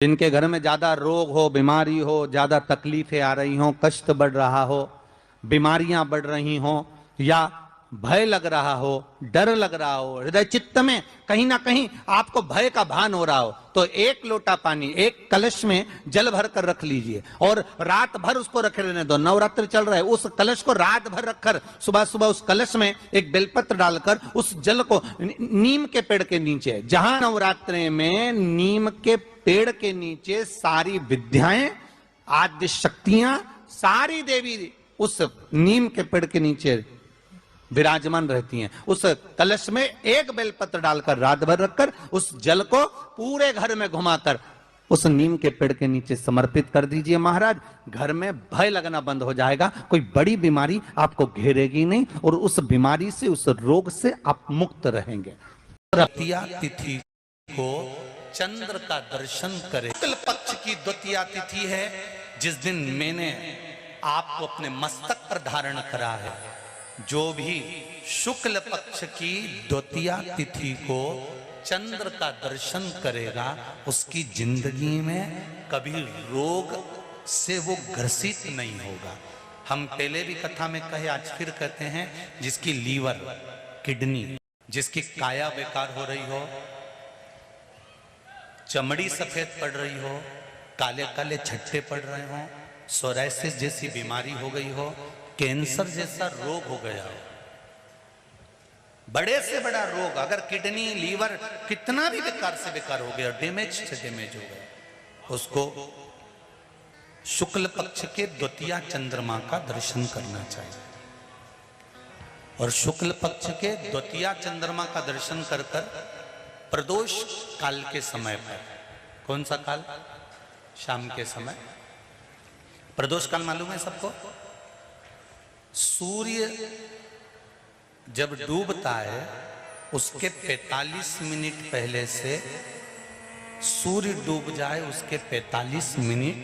जिनके घर में ज्यादा रोग हो, बीमारी हो, ज्यादा तकलीफें आ रही हो, कष्ट बढ़ रहा हो, बीमारियां बढ़ रही हो, या भय लग रहा हो, डर लग रहा हो, हृदय चित्त में कहीं ना कहीं आपको भय का भान हो रहा हो, तो एक लोटा पानी एक कलश में जल भर कर रख लीजिए और रात भर उसको रखे रहने दो। नवरात्र चल रहा है, उस कलश को रात भर रखकर सुबह सुबह उस कलश में एक बेलपत्र डालकर उस जल को नीम के पेड़ के नीचे, जहां नवरात्रि में नीम के पेड़ के नीचे सारी विद्याएं, आद्य शक्तियां, सारी देवी उस नीम के पेड़ के नीचे विराजमान रहती हैं। उस कलश में एक बेलपत्र डालकर रात भर रखकर उस जल को पूरे घर में घुमाकर उस नीम के पेड़ के नीचे समर्पित कर दीजिए महाराज। घर में भय लगना बंद हो जाएगा, कोई बड़ी बीमारी आपको घेरेगी नहीं और उस बीमारी से, उस रोग से आप मुक्त रहेंगे। द्वितीया तिथि को चंद्र का दर्शन करें। शुक्ल पक्ष की द्वितीया तिथि है, जिस दिन मैंने आपको अपने मस्तक पर धारण करा है। जो भी शुक्ल पक्ष की द्वितीया तिथि को चंद्र का दर्शन करेगा, उसकी जिंदगी में कभी रोग से वो ग्रसित नहीं होगा। हम पहले भी कथा में कहे, आज फिर कहते हैं, जिसकी लीवर, किडनी, जिसकी काया बेकार हो रही हो, चमड़ी सफेद पड़ रही हो, काले काले छट्टे पड़ रहे हो, सोराइसिस जैसी बीमारी हो गई हो, कैंसर जैसा रोग हो गया हो, बड़े से बड़ा रोग, अगर किडनी, लीवर कितना भी बेकार से बेकार हो गया, डैमेज से डैमेज हो गया, उसको शुक्ल पक्ष के द्वितीया चंद्रमा का दर्शन करना चाहिए। और शुक्ल पक्ष के द्वितीया चंद्रमा का दर्शन कर कर प्रदोष काल के समय पर, कौन सा काल? शाम के समय। प्रदोष काल मालूम है सबको? सूर्य जब डूबता है उसके 45 मिनट पहले से, सूर्य डूब जाए उसके 45 मिनट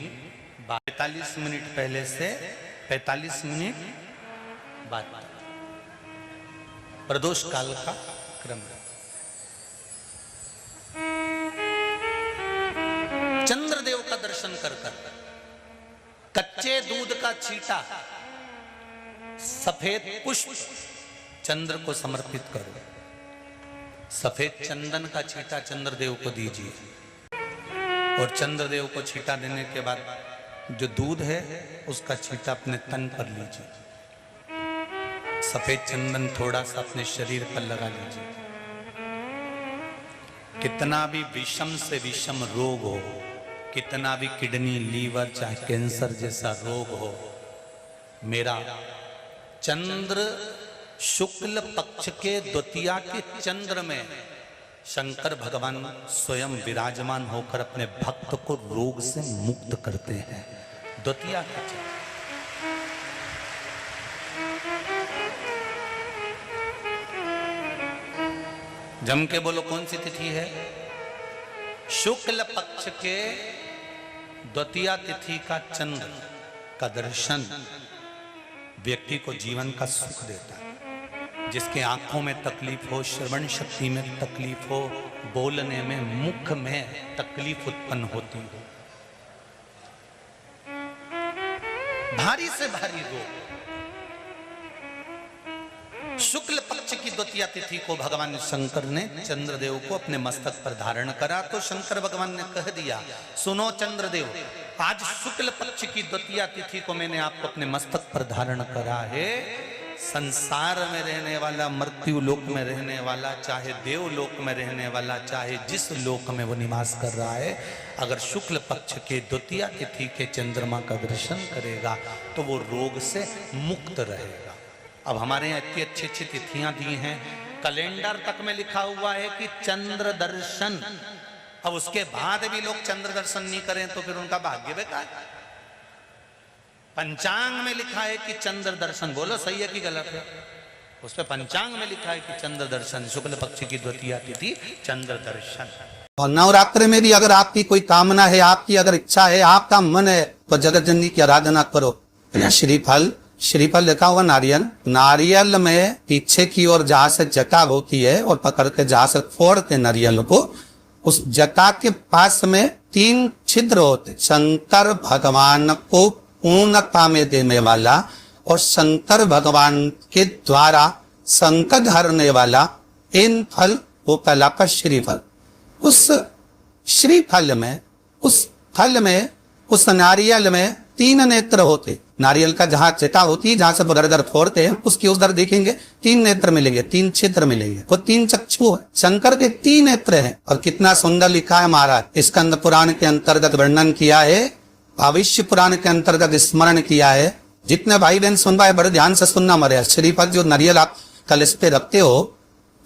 बाद, 45 मिनट पहले से 45 मिनट बाद प्रदोष काल का क्रम है। चंद्रदेव का दर्शन कर कर कच्चे दूध का छींटा, सफेद पुष्प चंद्र को समर्पित करो। सफेद चंदन का छींटा चंद्रदेव को दीजिए और चंद्रदेव को छींटा देने के बाद जो दूध है उसका छींटा अपने तन पर लीजिए। सफेद चंदन थोड़ा सा अपने शरीर पर लगा लीजिए। कितना भी विषम से विषम रोग हो, कितना भी किडनी, लीवर, चाहे कैंसर जैसा रोग हो, मेरा चंद्र शुक्ल पक्ष के द्वितीया के चंद्र में शंकर भगवान स्वयं विराजमान होकर अपने भक्त को रोग से मुक्त करते हैं। द्वितीया का चंद्र। जम के बोलो, कौन सी तिथि है? शुक्ल पक्ष के द्वितीया तिथि का चंद्र का दर्शन व्यक्ति को जीवन का सुख देता है। जिसके आंखों में तकलीफ हो, श्रवण शक्ति में तकलीफ हो, बोलने में, मुख में तकलीफ उत्पन्न होती हो, भारी से भारी रोग, शुक्ल पक्ष की द्वितीया तिथि को भगवान शंकर ने चंद्रदेव को अपने मस्तक पर धारण करा। तो शंकर भगवान ने कह दिया, सुनो चंद्रदेव, आज शुक्ल पक्ष की द्वितीया तिथि को मैंने आपको अपने मस्तक पर धारण करा है। संसार में रहने वाला, मृत्यु लोक में रहने वाला, चाहे देवलोक में रहने वाला, चाहे जिस लोक में वो निवास कर रहा है, अगर शुक्ल पक्ष के द्वितीया तिथि के चंद्रमा का दर्शन करेगा तो वो रोग से मुक्त रहेगा। अब हमारे यहाँ इतनी अच्छी अच्छी तिथियां दी हैं, कैलेंडर तक में लिखा हुआ है कि चंद्र दर्शन। अब उसके बाद भी लोग चंद्र दर्शन नहीं करें तो फिर उनका भाग्य बेकार। पंचांग में लिखा है कि चंद्र दर्शन, बोलो सही है कि गलत है? उस पे पंचांग में लिखा है कि चंद्र दर्शन, शुक्ल पक्ष की द्वितीया तिथि चंद्र दर्शन। और नवरात्र में भी अगर आपकी कोई कामना है, आपकी अगर इच्छा है, आपका मन है, तो जगत जननी की आराधना करो। श्रीफल, श्रीफल लिखा हुआ नारियल, नारियल में पीछे की ओर जहां से जटा होती है और पकड़ के जहां से फोड़ के नारियल को उस जटा के पास में 3 छिद्र होते। शंकर भगवान को पूर्णता में देने वाला और शंकर भगवान के द्वारा संकट हरने वाला इन फल वो कहलाता श्रीफल। उस श्रीफल में, उस फल में, उस नारियल में 3 नेत्र होते। नारियल का जहां चिता होती है, जहां से दर फोड़ते हैं, उसकी उधर देखेंगे 3 नेत्र मिलेंगे, 3 छिद्र मिलेंगे, वो 3 चक्षु है। शंकर के 3 नेत्र हैं। और कितना सुंदर लिखा है महाराज, स्कंद पुराण के अंतर्गत वर्णन किया है, भविष्य पुराण के अंतर्गत स्मरण किया है। जितने भाई बहन सुन पाए बड़े ध्यान से सुनना मरे। श्रीफल जो नारियल आप कलश पे रखते हो,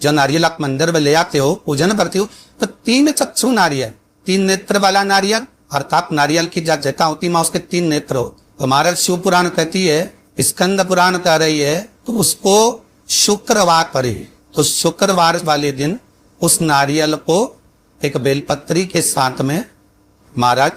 जो नारियल आप मंदिर में ले आते हो, पूजन करते हो, तो 3 चक्षु नारियल, 3 नेत्र वाला नारियल, अर्थात नारियल की जटा होती मां उसके 3 नेत्र हो। तो महाराज शिव पुराण कहती है, स्कंद पुराण कह रही है, तो उसको शुक्रवार करे, तो शुक्रवार वाले दिन उस नारियल को एक बेलपत्री के साथ में महाराज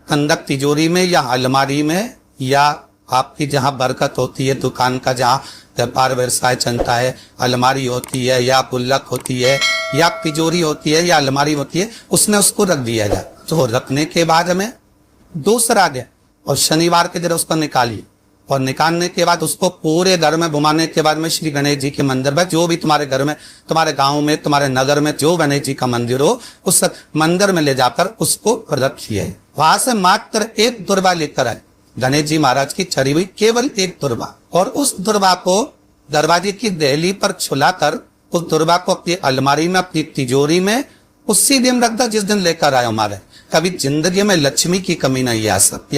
कंदक तिजोरी में या अलमारी में, या आपकी जहां बरकत होती है, दुकान का जहां व्यापार व्यवसाय चलता है, अलमारी होती है या गुल्लक होती है या तिजोरी होती है या अलमारी होती है, उसमें उसको रख दिया जाए। तो रखने के बाद में दूसरा दिन और शनिवार के दिन उसको निकालिए, और निकालने के बाद उसको पूरे घर में घुमाने के बाद में श्री गणेश जी के मंदिर में, जो भी तुम्हारे घर में, तुम्हारे गांव में, तुम्हारे नगर में जो गणेश जी का मंदिर हो, उस मंदिर में ले जाकर उसको रखिए। वहां से मात्र 1 दुर्वा लेकर आए, गणेश जी महाराज की चढ़ी हुई केवल 1 दुर्वा, और उस दुर्वा को दरवाजे की दहली पर छुलाकर उस दुर्वा को अपनी अलमारी में, अपनी तिजोरी में उसी दिन रख दो जिस दिन लेकर आए हमारे। कभी जिंदगी में लक्ष्मी की कमी नहीं आ सकती।